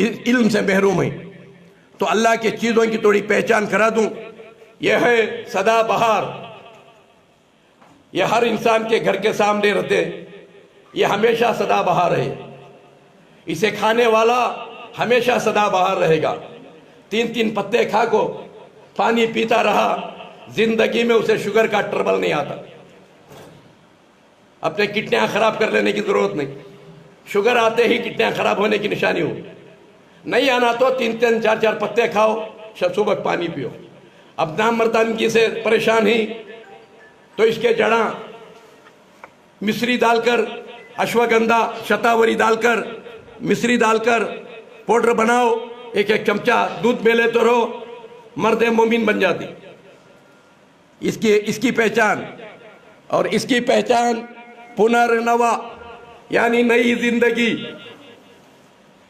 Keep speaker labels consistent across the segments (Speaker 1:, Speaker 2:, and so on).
Speaker 1: इल्म से महरूम हैं। तो अल्लाह की चीज़ों की थोड़ी पहचान करा दूं। यह है सदाबहार, यह हर इंसान के घर के सामने रहते, यह हमेशा सदाबहार है। इसे खाने वाला हमेशा सदाबहार रहेगा। 3-3 पत्ते खा को पानी पीता रहा, जिंदगी में उसे शुगर का ट्रबल नहीं आता। अपने किडनियां खराब कर लेने की जरूरत नहीं। शुगर आते ही किडनियां खराब होने की निशानी हो। नहीं आना तो 3-3 4-4 पत्ते खाओ, सुबह पानी पियो। अब नाम मर्दानगी से परेशान ही तो इसके जड़ा मिश्री डालकर, अश्वगंधा शतावरी डालकर, मिश्री डालकर पाउडर बनाओ, 1-1 चमचा दूध में लेते रहो, मर्द मोमिन बन जाती। इसकी पहचान, और इसकी पहचान पुनर्नवा यानी नई जिंदगी।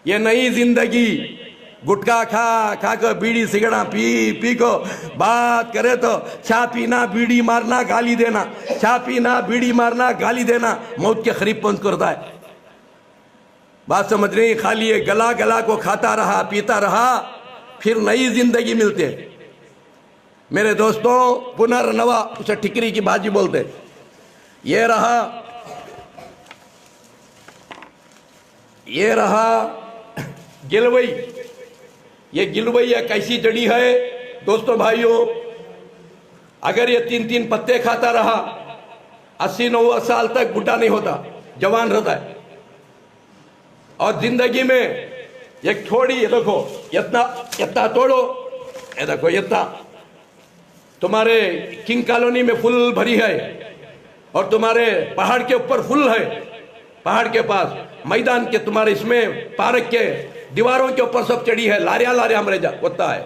Speaker 1: ये नई जिंदगी गुटखा खा कर, बीड़ी सिगड़ा पी को बात करे तो चाय पीना बीड़ी मारना गाली देना, चाय पीना बीड़ी मारना गाली देना मौत के करीब पहुंच करता है। बात समझ रही? खाली ये गला को खाता रहा, पीता रहा, फिर नई जिंदगी मिलते। मेरे दोस्तों, पुनर्नवा उसे ठिकरी की भाजी बोलते। ये रहा गिलवई। ये गिलवई एक ऐसी जड़ी है दोस्तों भाइयों, अगर ये 3-3 पत्ते खाता रहा 80-90 साल तक बुढ़ा नहीं होता, जवान रहता है। और जिंदगी में एक थोड़ी, ये देखो इतना तोड़ो, ये देखो इतना तुम्हारे किंग कॉलोनी में फुल भरी है, और तुम्हारे पहाड़ के ऊपर फुल है, पहाड़ के पास मैदान के तुम्हारे इसमें पार्क के दीवारों के ऊपर सब चढ़ी है, लारिया मरेजा होता है।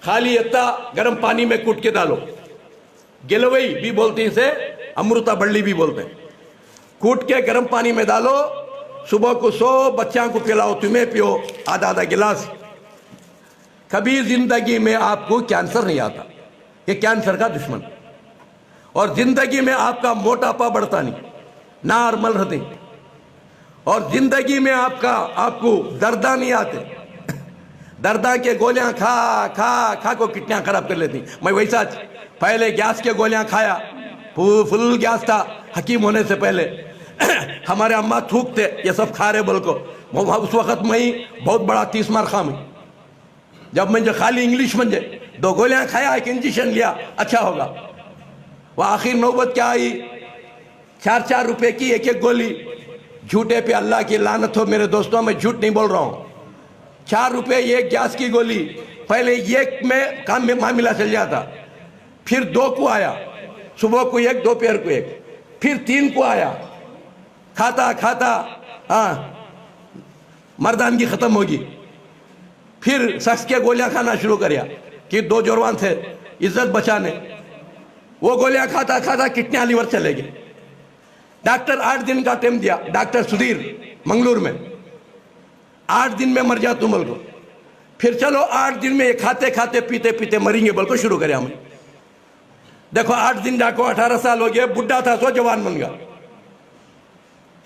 Speaker 1: खाली इतना गर्म पानी में कूट के डालो, गिलवई भी बोलते हैं इसे, अमृता बल्ली भी बोलते हैं। कूट के गर्म पानी में डालो, सुबह को 100 बच्चों को पिलाओ, तुम्हें पियो आधा गिलास। कभी जिंदगी में आपको कैंसर नहीं आता, ये कैंसर का दुश्मन। और जिंदगी में आपका मोटापा बढ़ता नहीं, नॉर्मल रहते। और जिंदगी में आपको दर्दा नहीं आते। दर्दा के गोलियां खा को किडनियां खराब कर लेती। मैं वैसा पहले गैस के गोलियां खाया, फुल गैस था हकीम होने से पहले। हमारे अम्मा थूकते, ये सब खा रहे बोल को। उस वक्त मैं बहुत बड़ा 30 मार खा में, जब मुझे खाली इंग्लिश मंजे 2 गोलियां खाया, 1 इंजेक्शन लिया, अच्छा होगा। वह आखिर नौबत क्या आई, 4-4 रुपए की 1-1 गोली। झूठे पे अल्लाह की लानत हो मेरे दोस्तों, मैं झूठ नहीं बोल रहा हूं। 4 रुपए 1 गैस की गोली। पहले 1 में काम में मामला चल जाता, फिर 2 को आया, सुबह को 1, दोपहर को 1, फिर 3 को आया। खाता मर्दानगी खत्म होगी। फिर शख्स के गोलियां खाना शुरू करिया कि 2 जवान थे इज्जत बचाने, वो गोलियां खाता किडनी लीवर चले गए। डॉक्टर 8 दिन का टाइम दिया, डॉक्टर सुधीर मंगलूर में, 8 दिन में मर जा तुम बोल को। फिर चलो 8 दिन में ये खाते पीते मरेंगे बोल को शुरू करे हमें। देखो 8 दिन डाको 18 साल हो गए, बुढ़ा था सो जवान बन गया,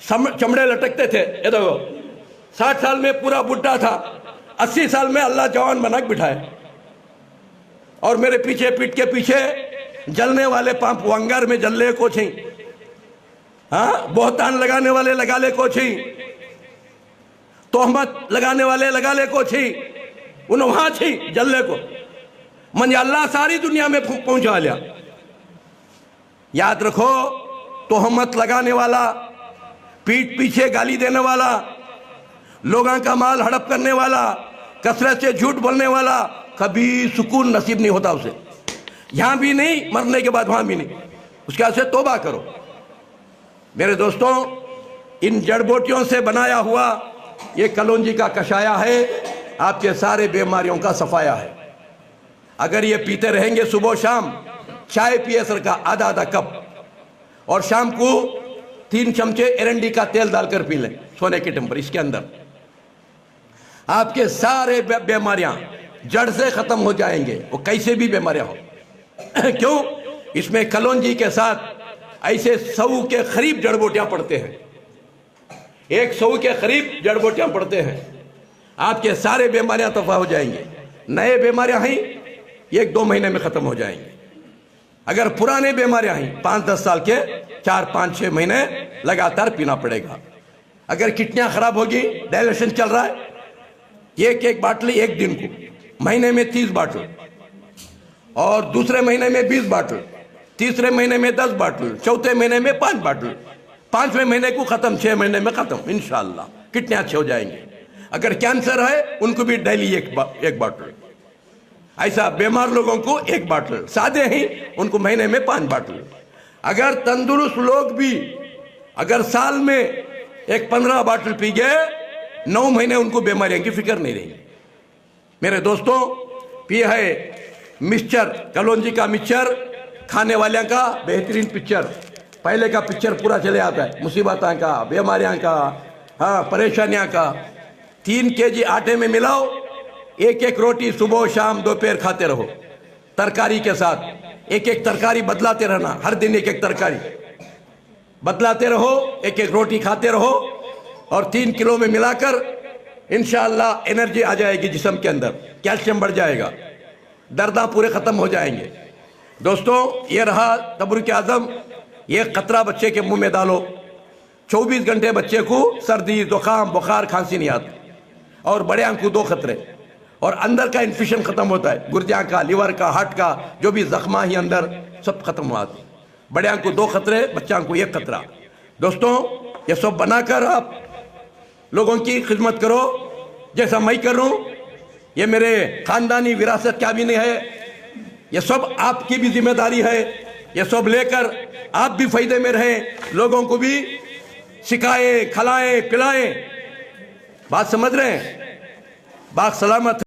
Speaker 1: चमड़े लटकते थे। ये देखो 60 साल में पूरा बुढ़ा था, 80 साल में अल्लाह जवान बना के बिठाए। और मेरे पीछे पीठ के पीछे जलने वाले पांप वंगार में जलने को छी, बोहतान लगाने वाले लगा ले को छी, तोहमत लगाने वाले लगा ले को छी, उन वहां छी जलने को। मन अल्लाह सारी दुनिया में पहुंचा लिया। याद रखो, तोहमत लगाने वाला, पीठ पीछे गाली देने वाला, लोगों का माल हड़प करने वाला, कसरत से झूठ बोलने वाला, कभी सुकून नसीब नहीं होता उसे। यहां भी नहीं, मरने के बाद वहां भी नहीं। उसके बाद से तौबा करो। मेरे दोस्तों, इन जड़बूटियों से बनाया हुआ ये कलौंजी का कषाया है, आपके सारे बीमारियों का सफाया है। अगर ये पीते रहेंगे सुबह शाम, चाय पिए सर का आधा कप, और शाम को 3 चमचे एरंडी का तेल डालकर पी लें सोने के टेम्पर, इसके अंदर आपके सारे बीमारियां जड़ से खत्म हो जाएंगे, वो कैसे भी बीमारियां हो। क्यों? इसमें कलौंजी के साथ ऐसे 100 के करीब जड़बूटियां पड़ते हैं, 100 के करीब जड़बूटियां पड़ते हैं। आपके सारे बीमारियां तफा हो जाएंगे। नए बीमारियां हैं 1-2 महीने में खत्म हो जाएंगे। अगर पुराने बीमारियां हैं 5-10 साल के 4-5-6 महीने लगातार पीना पड़ेगा। अगर किडनियां खराब होगी, डायलिशन चल रहा है, एक बाटल एक दिन को, महीने में 30 बाटल, और दूसरे महीने में 20 बाटल, तीसरे महीने में 10 बाटल, चौथे महीने में 5 बाटल, 5वें महीने को खत्म, 6 महीने में खत्म इंशाअल्लाह, किडनियां अच्छे हो जाएंगे। अगर कैंसर है उनको भी डेली एक बाटल। ऐसा बीमार लोगों को 1 बाटल, सादे हैं उनको महीने में 5 बाटल। अगर तंदुरुस्त लोग भी अगर साल में 15 बाटल पी गए, 9 महीने उनको बीमारियों की फिक्र नहीं रहेगी। मेरे दोस्तों, ये है मिक्सचर, कलौंजी का मिक्सचर, खाने वाले का बेहतरीन पिक्चर। पहले का पिक्चर पूरा चले आता है, मुसीबतों का, बीमारियां का, हाँ परेशानियां का। 3 केजी आटे में मिलाओ, एक रोटी सुबह शाम दोपहर खाते रहो, तरकारी के साथ। एक तरकारी बदलाते रहना, हर दिन एक तरकारी बदलाते रहो, एक रोटी खाते रहो, और 3 किलो में मिलाकर इंशाअल्लाह एनर्जी आ जाएगी जिस्म के अंदर, कैल्शियम बढ़ जाएगा, दर्दां पूरे खत्म हो जाएंगे। दोस्तों, ये रहा तबरुक आज़म। ये कतरा बच्चे के मुंह में डालो, 24 घंटे बच्चे को सर्दी, जुकाम, बुखार, खांसी नहीं आती, और बड़े आंख को 2 खतरे, और अंदर का इन्फेक्शन खत्म होता है, गुर्जा का, लीवर का, हार्ट का, जो भी जख्मा ही अंदर सब खत्म हो आती। बड़े आंख को 2 खतरे, बच्चा को 1 खतरा। दोस्तों, ये सब बनाकर आप लोगों की खिदमत करो, जैसा मैं कर रहा हूं। ये मेरे खानदानी विरासत क्या भी नहीं है, ये सब आपकी भी जिम्मेदारी है। ये सब लेकर आप भी फायदे में रहें, लोगों को भी सिखाएं, खिलाएं, पिलाएं। बात समझ रहे हैं? बात सलामत।